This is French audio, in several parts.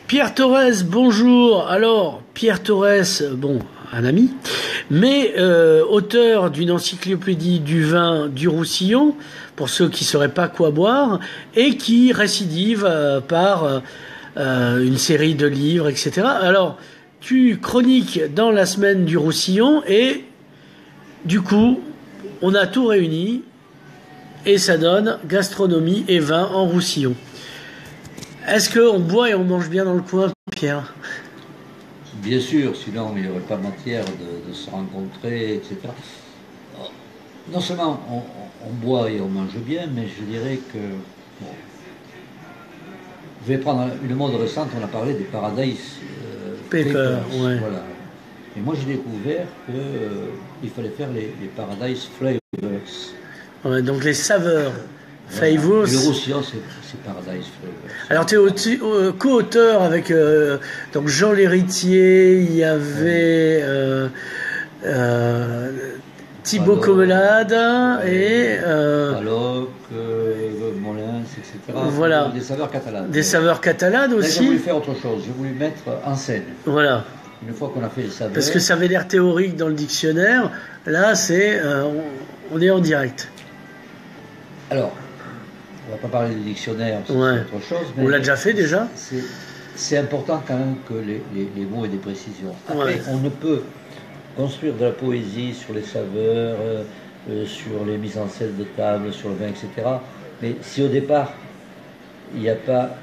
Pierre Torres, bonjour. Alors, Pierre Torres, bon, un ami, mais auteur d'une encyclopédie du vin du Roussillon, pour ceux qui ne sauraient pas quoi boire, et qui récidive par une série de livres, etc. Alors, tu chroniques dans la semaine du Roussillon, et du coup, on a tout réuni, et ça donne gastronomie et vin en Roussillon. Est-ce qu'on boit et on mange bien dans le coin, Pierre? Bien sûr, sinon il n'y aurait pas matière de se rencontrer, etc. Non seulement on boit et on mange bien, mais je dirais que... Bon, je vais prendre une mode récente, on a parlé des Paradise Papers, ouais. Voilà. Et moi j'ai découvert qu'il fallait faire les Paradise Flavors. Ouais, donc les saveurs. Flavors. Le Roussillon, c'est Paradise Flavors. Alors, tu es co-auteur avec donc Jean Lhéritier, il y avait Thibaut Comelade et... Alloc, Molins, etc. Voilà. Des saveurs catalanes. Des saveurs catalanes aussi. Là, j'ai voulu faire autre chose, j'ai voulu mettre en scène. Voilà. Une fois qu'on a fait les saveurs... Parce que ça avait l'air théorique dans le dictionnaire, là, c'est on est en direct. Alors... On va pas parler du dictionnaire, c'est autre chose. Mais on l'a déjà fait déjà. C'est important quand même que les mots aient des précisions. Après, on ne peut construire de la poésie sur les saveurs, sur les mises en scène de table, sur le vin, etc. Mais si au départ, il n'y a pas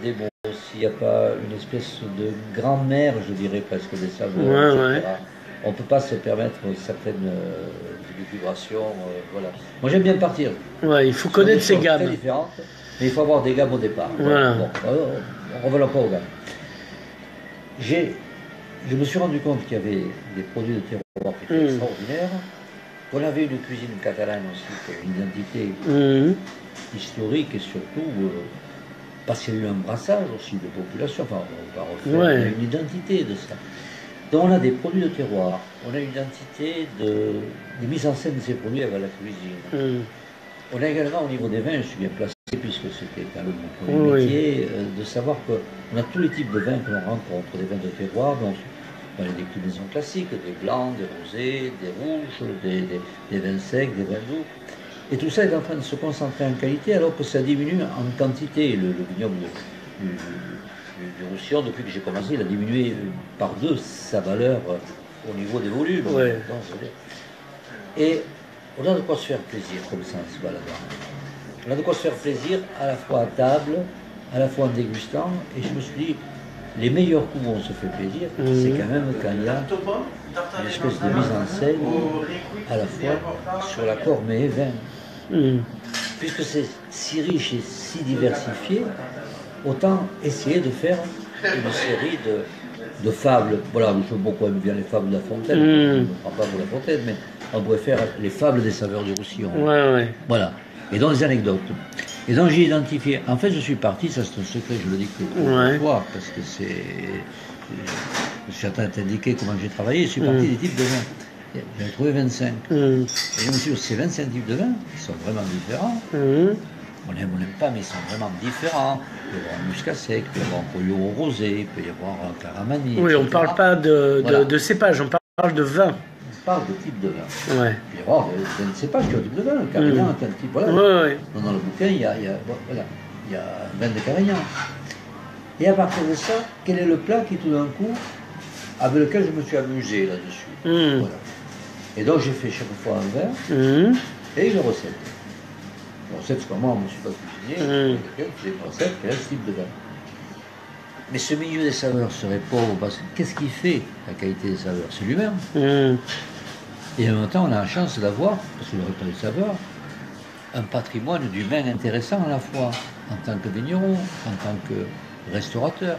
des mots, s'il n'y a pas une espèce de grand-mère, je dirais presque, des saveurs, etc., on ne peut pas se permettre certaines vibrations. Voilà. Moi, j'aime bien partir. Ouais, il faut connaître ces gammes. Très différentes, mais il faut avoir des gammes au départ. Voilà. Bon, on ne revenons pas aux gammes. Je me suis rendu compte qu'il y avait des produits de terroir qui étaient extraordinaires. On avait une cuisine catalane aussi, qui a une identité historique et surtout parce qu'il y a eu un brassage aussi de population. Enfin, on va refaire une identité de ça. Donc on a des produits de terroir, on a une identité de mise en scène de ces produits avec la cuisine. On a également au niveau des vins, je suis bien placé puisque c'était quand même mon premier métier, de savoir qu'on a tous les types de vins que l'on rencontre, des vins de terroir, donc on a des déclinaisons classiques, des blancs, des rosés, des rouges, des vins secs, des vins doux. Et tout ça est en train de se concentrer en qualité alors que ça diminue en quantité. Le vignoble du Roussillon, depuis que j'ai commencé, il a diminué par 2 sa valeur au niveau des volumes. Ouais. Et on a de quoi se faire plaisir comme ça en se baladant. On a de quoi se faire plaisir à la fois à table, à la fois en dégustant. Et je me suis dit, les meilleurs coups où on se fait plaisir, c'est quand même quand il y a une espèce de mise en scène à la fois sur la cormée et vin. Puisque c'est si riche et si diversifié, autant essayer de faire une série de fables. Voilà, je beaucoup aime bien les fables de La Fontaine. Je ne me prends pas pour La Fontaine, mais on pourrait faire les fables des saveurs du Roussillon. Voilà. Et donc des anecdotes. Et donc j'ai identifié. En fait, je suis parti, ça c'est un secret, je le dis que pour toi, parce que c'est. Je suis en train de t'indiquer comment j'ai travaillé. Je suis parti des types de vins. J'en ai trouvé 25. Et je me suis dit, ces 25 types de vins, qui sont vraiment différents. On n'aime pas, mais ils sont vraiment différents. Il peut y avoir un muscat sec, il peut y avoir un polio au rosé, il peut y avoir un caramani. Oui, on ne parle pas de cépage, on parle de vin. On parle de type de vin. Ouais. Il peut y avoir des cépages qui ont un type de vin. Le Carignan est un type. Voilà. Dans le bouquin, il y a un vin de Carignan. Et à partir de ça, quel est le plat qui, tout d'un coup, avec lequel je me suis amusé là-dessus. Voilà. Et donc, j'ai fait chaque fois un vin et une recette. La recette, c'est pas moi, je ne suis pas cuisinier, quelqu'un qui fait une recette qui a ce type de vin. Mais ce milieu des saveurs serait pauvre, parce que qu'est-ce qui fait la qualité des saveurs? C'est lui-même. Et en même temps, on a la chance d'avoir, parce qu'il n'y aurait pas de saveurs, un patrimoine du vin intéressant à la fois, en tant que vigneron, en tant que restaurateur.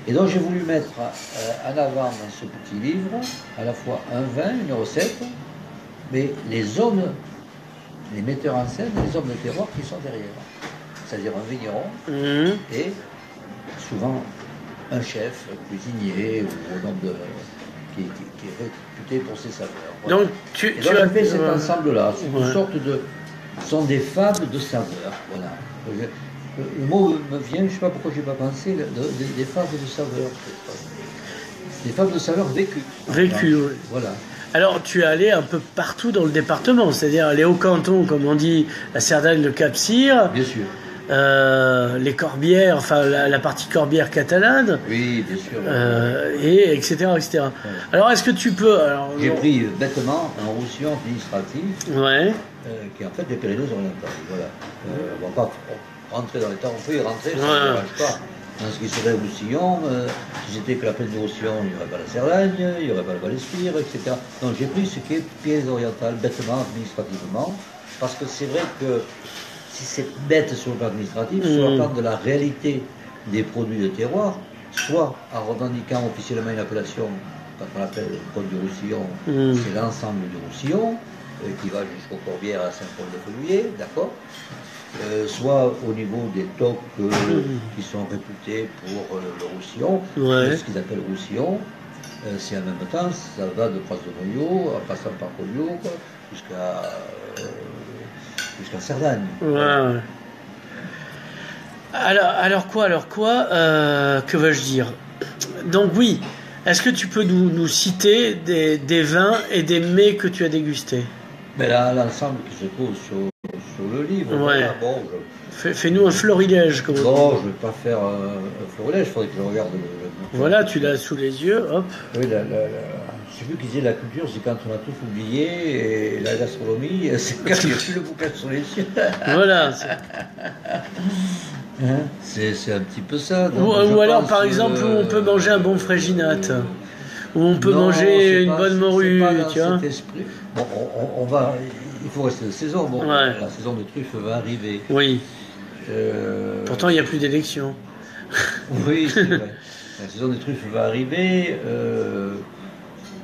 Et donc j'ai voulu mettre en avant dans ce petit livre, à la fois un vin, une recette, mais les hommes, les metteurs en scène, les hommes de terroir qui sont derrière. C'est-à-dire un vigneron et souvent un chef, un cuisinier, ou un homme qui est réputé pour ses saveurs. Voilà. Donc tu as fait cet ensemble-là. C'est une sorte de... Ce sont des fables de saveurs. Voilà. Le mot me vient, je ne sais pas pourquoi je n'ai pas pensé, des fables de saveur. Des fables de saveur vécues. Vécues, oui. Voilà. Alors, tu es allé un peu partout dans le département, c'est-à-dire les Hauts-Cantons, comme on dit, la Cerdagne, le Cap-Cyr. Bien sûr. Les Corbières, enfin la partie Corbière catalane. Oui, bien sûr. Et etc. etc. Ouais. Alors, est-ce que tu peux... J'ai pris bêtement un roussillon administratif ouais. Qui est en fait des Pyrénées-Orientales. Voilà. On ne va pas rentrer dans les temps, on peut y rentrer, ça ne me dérange pas. Dans ce qui serait Roussillon, si c'était que la plaine de Roussillon, il n'y aurait pas la Cerdagne, il n'y aurait pas le Val-Espire, etc. Donc j'ai pris ce qui est Pyrénées-Orientales, bêtement, administrativement, parce que c'est vrai que si c'est bête sur le plan administratif, sur le plan de la réalité des produits de terroir, soit en revendiquant officiellement une appellation, quand on appelle le Côte du Roussillon, c'est l'ensemble du Roussillon, qui va jusqu'aux Corbières à Saint-Paul-de-Foluyer, d'accord, soit au niveau des tocs qui sont réputés pour le Roussillon, ce qu'ils appellent Roussillon, c'est en même temps, ça va de Pras de Noyau, en passant par Collioure, jusqu'à Cerdagne. Ouais. Alors quoi que veux-je dire? Donc oui, est-ce que tu peux nous citer des vins et des mets que tu as dégustés? Mais là, l'ensemble qui se trouve sur le livre, ouais. Voilà, bon, fais-nous un florilège. Comme bon, je ne vais pas faire un florilège, il faudrait que je regarde voilà, tu l'as sous les yeux, hop. Oui, je sais plus qui disait la culture, c'est quand on a tout oublié, et la gastronomie, c'est quand il n'y a plus le bouquin sur les yeux. Voilà. C'est un petit peu ça. Donc, ou alors, par exemple, où on peut manger un bon fréginate, où on peut manger une bonne morue, tu vois. Bon, on va, il faut rester de saison. Bon, la saison de truffes va arriver. Oui. Pourtant, il n'y a plus d'élection. Oui, c'est vrai. La saison des truffes va arriver. Je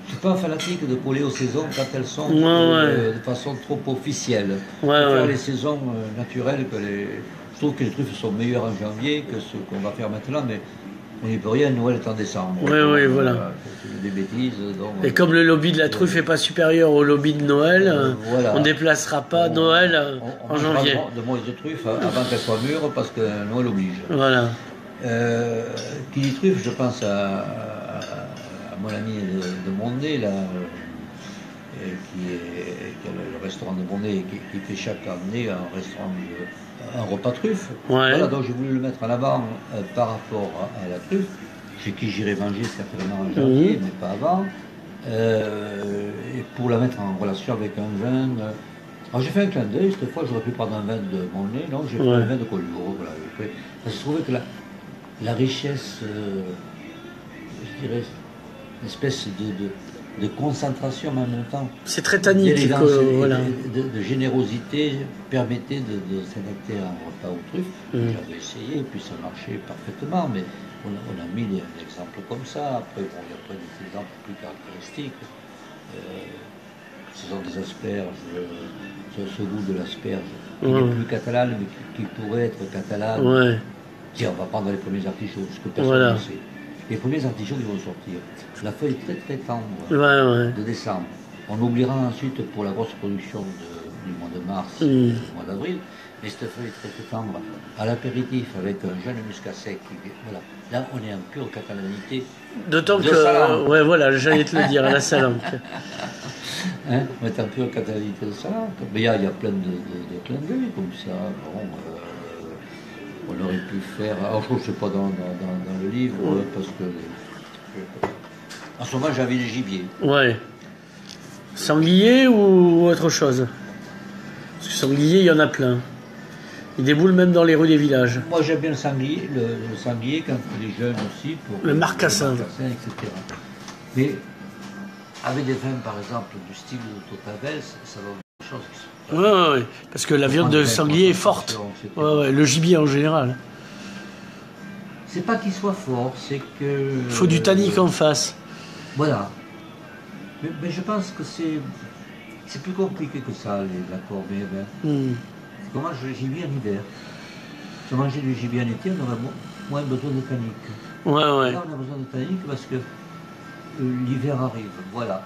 ne suis pas un fanatique de coller aux saisons quand elles sont de façon trop officielle. Faire les saisons naturelles. Je trouve que les truffes sont meilleures en janvier que ce qu'on va faire maintenant, mais on n'y peut rien. Noël est en décembre. Oui, voilà. C'est des bêtises. Donc, et comme le lobby de la truffe n'est pas supérieur au lobby de Noël, on ne déplacera pas Noël en janvier. De moins de truffes avant qu'elles soient mûres parce que Noël oblige. Voilà. Qui dit truffe, je pense à mon ami de Mondé, là, qui a le restaurant de Mondé, qui fait chaque année un repas truffe. Voilà, donc j'ai voulu le mettre en avant par rapport à la truffe, chez qui j'irai manger certainement en janvier, mais pas avant, et pour la mettre en relation avec un vin. Alors j'ai fait un clin d'œil, cette fois j'aurais pu prendre un vin de Mondé, non, j'ai pris un vin de Collioure. Voilà, ça se trouvait que la richesse, je dirais, une espèce de concentration, mais en même temps. C'est très tannique, voilà. De générosité permettait de s'adapter à un repas aux truffes. J'avais essayé, et puis ça marchait parfaitement, mais on a mis des exemples comme ça. Après, bon, il y a plein d'exemples plus caractéristiques. Ce sont des asperges, ce goût de l'asperge, qui n'est plus catalane, mais qui pourrait être catalane. Tiens, on va prendre les premiers artichauts, ce que personne ne sait. Les premiers artichauts qui vont sortir, la feuille est très très tendre de décembre. On oubliera ensuite pour la grosse production du mois de mars, du mois d'avril, mais cette feuille est très très tendre. À l'apéritif, avec un jeune muscat sec, voilà. Là on est en pure catalanité. D'autant que, voilà, j'allais te le dire, à la Salanque. On est en pure catalanité de Salanque. Mais il y a plein de clins d'œil comme ça. Bon, on aurait pu faire. Alors, je ne sais pas dans le livre, parce que. En ce moment, j'avais les gibiers. Ouais. Sanglier ou autre chose? Parce que sanglier, il y en a plein. Il déboule même dans les rues des villages. Moi, j'aime bien le sanglier quand il est jeune aussi. Pour le marcassin. Etc. Mais avec des vins, par exemple, du style de Totavel, ça va autre chose qui sont. Oui, parce que la viande de sanglier est forte. Le gibier en général. C'est pas qu'il soit fort, c'est que. Il faut du tannique en face. Voilà. Mais je pense que c'est plus compliqué que ça, la corvée. C'est qu'on mange le gibier en hiver. Si on mangeait du gibier en été, on aurait moins besoin de tannique. Là, on a besoin de tannique parce que l'hiver arrive. Voilà.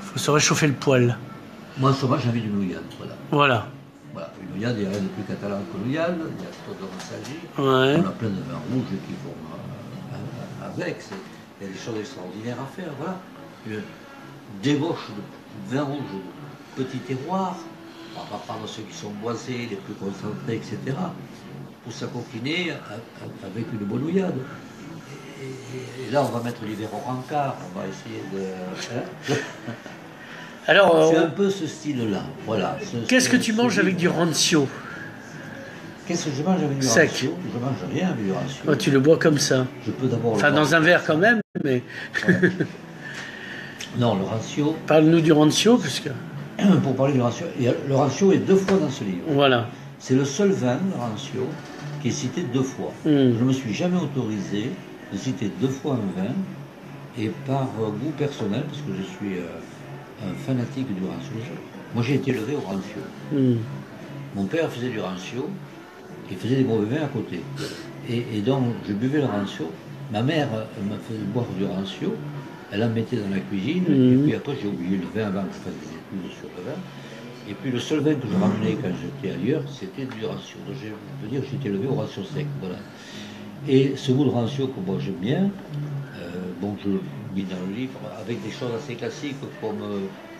Faut se réchauffer le poil. Moi, souvent, j'ai envie du bouillon. Voilà. Voilà, une œillade, il n'y a rien de plus catalan que l'œillade, il y a tout dans s'agit. Ouais. On a plein de vins rouges qui vont avec, il y a des choses extraordinaires à faire, voilà. Une débauche de vins rouges de petits terroirs, on va prendre ceux qui sont boisés, les plus concentrés, etc., pour s'acoquiner avec une bonne œillade. Et là, on va mettre l'hiver au rencard, on va essayer de... Alors, c'est un peu ce style-là, voilà. Qu'est-ce que tu manges avec du rancio? Qu'est-ce que je mange avec du sec? rancio? Je mange rien avec du rancio. Oh, tu le bois comme ça? Je peux d'abord enfin, dans un verre quand même, mais... Voilà. Non, le rancio... Parle-nous du rancio, puisque... Pour parler du rancio, le rancio est 2 fois dans ce livre. Voilà. C'est le seul vin, le rancio, qui est cité 2 fois. Je ne me suis jamais autorisé de citer 2 fois un vin, et par goût personnel, parce que je suis un fanatique du rancio. Moi, j'ai été élevé au rancio. Mon père faisait du rancio, il faisait des mauvais vins à côté. Et donc, je buvais le rancio. Ma mère me faisait boire du rancio, elle en mettait dans la cuisine, et puis après, j'ai oublié le vin avant que je fasse des études sur le vin. Et puis, le seul vin que je ramenais quand j'étais ailleurs, c'était du rancio. Donc, je veux dire que j'ai été élevé au rancio sec. Voilà. Et ce goût de rancio que moi j'aime bien, bon, je le mis dans le livre avec des choses assez classiques comme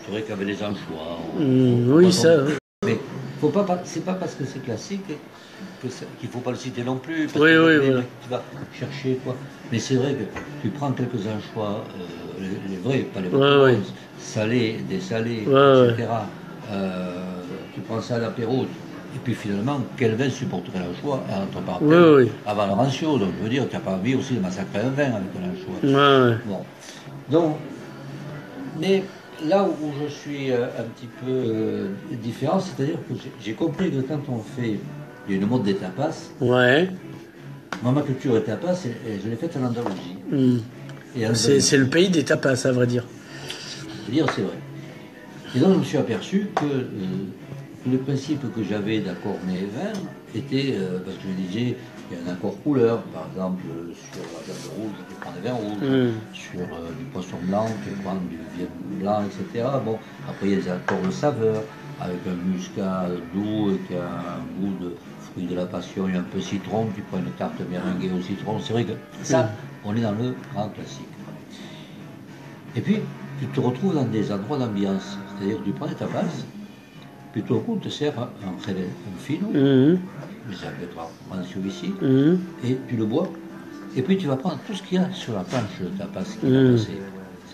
c'est vrai qu'avec les anchois. Oui, ça. Mais c'est pas parce que c'est classique qu'il ne faut pas le citer non plus. Parce Oui, que oui. tu vas chercher quoi. Mais c'est vrai que tu prends quelques anchois, les vrais, pas les vrais, salés, dessalés, etc. Tu prends ça à l'apéro. Et puis finalement, quel vin supporterait l'anchois entre parenthèses avant le rancio? Donc je veux dire, tu n'as pas envie aussi de massacrer un vin avec l'anchois. Bon. Donc, mais là où je suis un petit peu différent, c'est-à-dire que j'ai compris que quand on fait une mode des tapas, moi ma culture est tapas, je l'ai faite en Andalousie. C'est le pays des tapas, à vrai dire. Je veux dire, c'est vrai. Et donc je me suis aperçu que le principe que j'avais d'accord mets et vin était, parce que je disais, il y a un accord couleur, par exemple, sur la viande rouge, tu prends des vins rouges, sur du poisson blanc, tu prends du vin blanc, etc. Bon, après, il y a des accords de saveur, avec un muscat doux, qui a un goût de fruit de la passion et un peu citron, tu prends une tarte meringuée au citron. C'est vrai que ça, on est dans le grand classique. Et puis, tu te retrouves dans des endroits d'ambiance, c'est-à-dire que tu prends des tapas, puis tout au coup, on te sert un fino, ça peut être un rancio ici, et tu le bois, et puis tu vas prendre tout ce qu'il y a sur la planche de tapas qui va passer.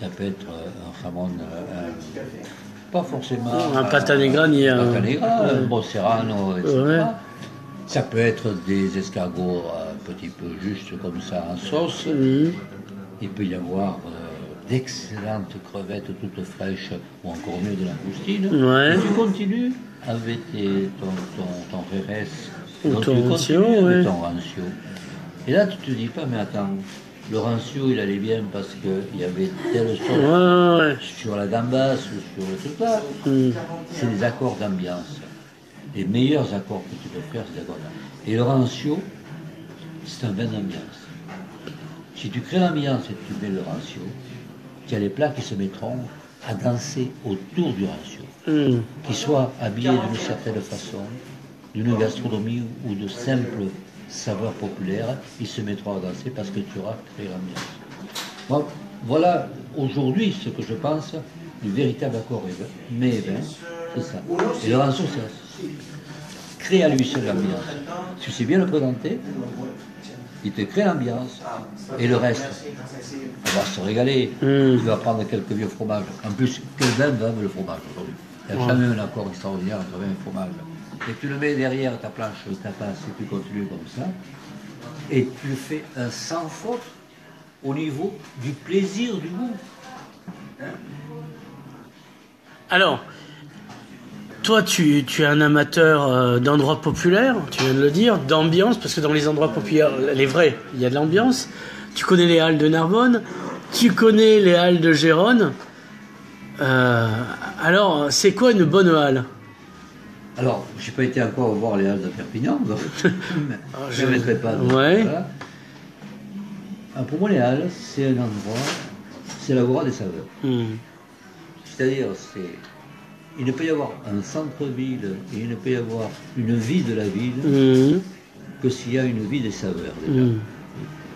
Ça peut être un jamon, pas forcément un pata negra, ni un pata negra, un bon serrano, etc. Ça peut être des escargots un petit peu juste comme ça en sauce. Il peut y avoir d'excellentes crevettes toutes fraîches, ou encore mieux de langoustine. Et tu continues avec ton Jerez, donc tu continues avec ton rancio. Et là, tu te dis pas, mais attends, le rancio, il allait bien parce qu'il y avait telle sauce sur la gambasse ou sur le truc là. C'est des accords d'ambiance. Les meilleurs accords que tu peux faire, c'est des accords d'ambiance. Et le rancio, c'est un vin d'ambiance. Si tu crées l'ambiance et que tu mets le rancio, il y a les plats qui se mettront à danser autour du rancio, qui soient habillés d'une certaine façon, d'une gastronomie ou de simples saveurs populaires, ils se mettront à danser parce que tu auras créé l'ambiance. Bon, voilà aujourd'hui ce que je pense du véritable accord mets et vin, c'est ça. Et le rancio, c'est ça. Crée à lui seul l'ambiance. Si tu sais bien le présenter, il te crée l'ambiance, et le reste, on va se régaler. Tu vas prendre quelques vieux fromages. En plus, quel vin va le fromage aujourd'hui? Il n'y a jamais un accord extraordinaire entre vin et fromage. Et tu le mets derrière ta planche, ta tasse, et tu continues comme ça, et tu fais un sans faute au niveau du plaisir du goût. Alors, toi, tu es un amateur d'endroits populaires, tu viens de le dire, d'ambiance, parce que dans les endroits populaires, les vrais, il y a de l'ambiance. Tu connais les halles de Narbonne, tu connais les halles de Gérone. Alors, c'est quoi une bonne halle? Alors, je n'ai pas été encore voir les halles de Perpignan, donc je ne mettrai pas. Voilà. Pour moi, les halles, c'est un endroit, c'est l'agora des saveurs. C'est-à-dire, c'est il ne peut y avoir un centre-ville et il ne peut y avoir une vie de la ville que s'il y a une vie des saveurs déjà.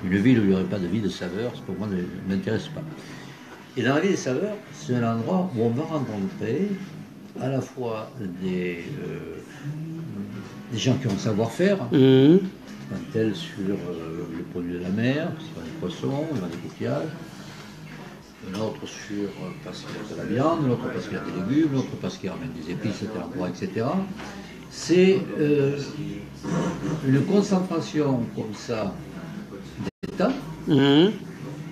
Une ville où il n'y aurait pas de vie de saveurs, pour moi, ne m'intéresse pas. Et dans la vie des saveurs, c'est un endroit où on va rencontrer à la fois des gens qui ont un savoir-faire, un tel sur les produits de la mer, parce qu'il y a des poissons, il y a des coquillages, un autre sur parce qu'il y a de la viande, l'autre parce qu'il y a des légumes, l'autre parce qu'il y a même des épices, etc. C'est une concentration comme ça d'État,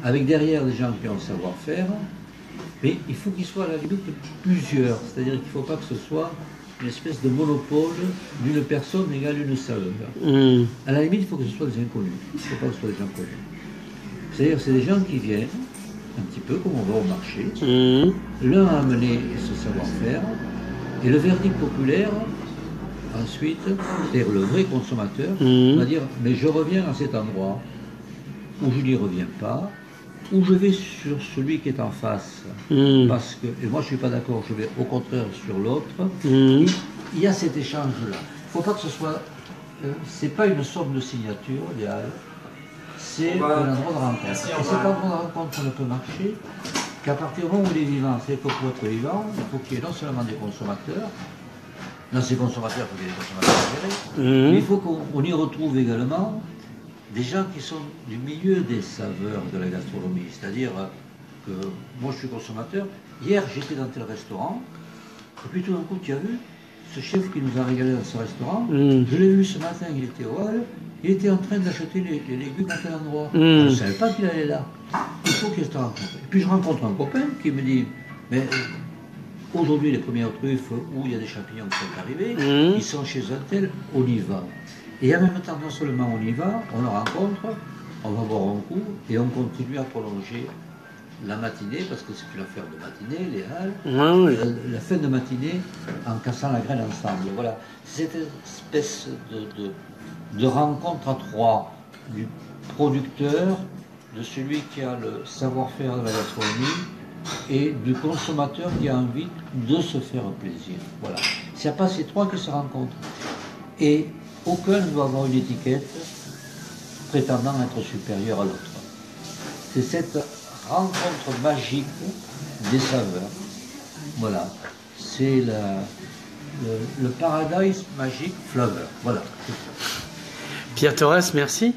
avec derrière des gens qui ont le savoir-faire, mais il faut qu'il soit à la limite plusieurs, c'est-à-dire qu'il ne faut pas que ce soit une espèce de monopole d'une personne égale une saveur. À la limite, il faut que ce soit des inconnus, il ne faut pas que ce soit des gens connus. C'est-à-dire c'est des gens qui viennent, un petit peu comme on va au marché, l'un a amené ce savoir-faire, et le verdict populaire, ensuite, c'est-à-dire le vrai consommateur, va dire, mais je reviens à cet endroit, où je n'y reviens pas, où je vais sur celui qui est en face, parce que, et moi je ne suis pas d'accord, je vais au contraire sur l'autre, il y a cet échange-là. Il ne faut pas que ce soit, c'est pas une somme de signature idéale, c'est un endroit de rencontre. Et cet endroit de rencontre ne peut marcher qu'à partir du moment où il est vivant. C'est-à-dire que pour être vivant, il faut qu'il y ait non seulement des consommateurs, dans ces consommateurs, il faut qu'il y ait des consommateurs agréés, mais il faut qu'on y retrouve également des gens qui sont du milieu des saveurs de la gastronomie. C'est-à-dire que moi je suis consommateur, hier j'étais dans tel restaurant, et puis tout d'un coup tu as vu, ce chef qui nous a régalé dans ce restaurant, je l'ai vu ce matin, il était au hall, il était en train d'acheter les légumes à tel endroit. Je ne savais pas qu'il allait là. Il faut qu'il se rencontre. Et puis je rencontre un copain qui me dit, mais aujourd'hui les premières truffes où il y a des champignons qui sont arrivés, ils sont chez un tel, on y va. Et en même temps, non seulement on y va, on le rencontre, on va boire un coup et on continue à prolonger la matinée, parce que c'est une affaire de matinée, les halles, la fin de matinée en cassant la graine ensemble. Voilà, cette espèce de rencontre à trois du producteur, de celui qui a le savoir-faire de la gastronomie et du consommateur qui a envie de se faire plaisir. Voilà, s'il n'y a pas ces trois qui se rencontrent. Et aucun ne doit avoir une étiquette prétendant être supérieur à l'autre. C'est cette rencontre magique des saveurs. Voilà. C'est le paradise magique flavor. Voilà. Pierre Torres, merci.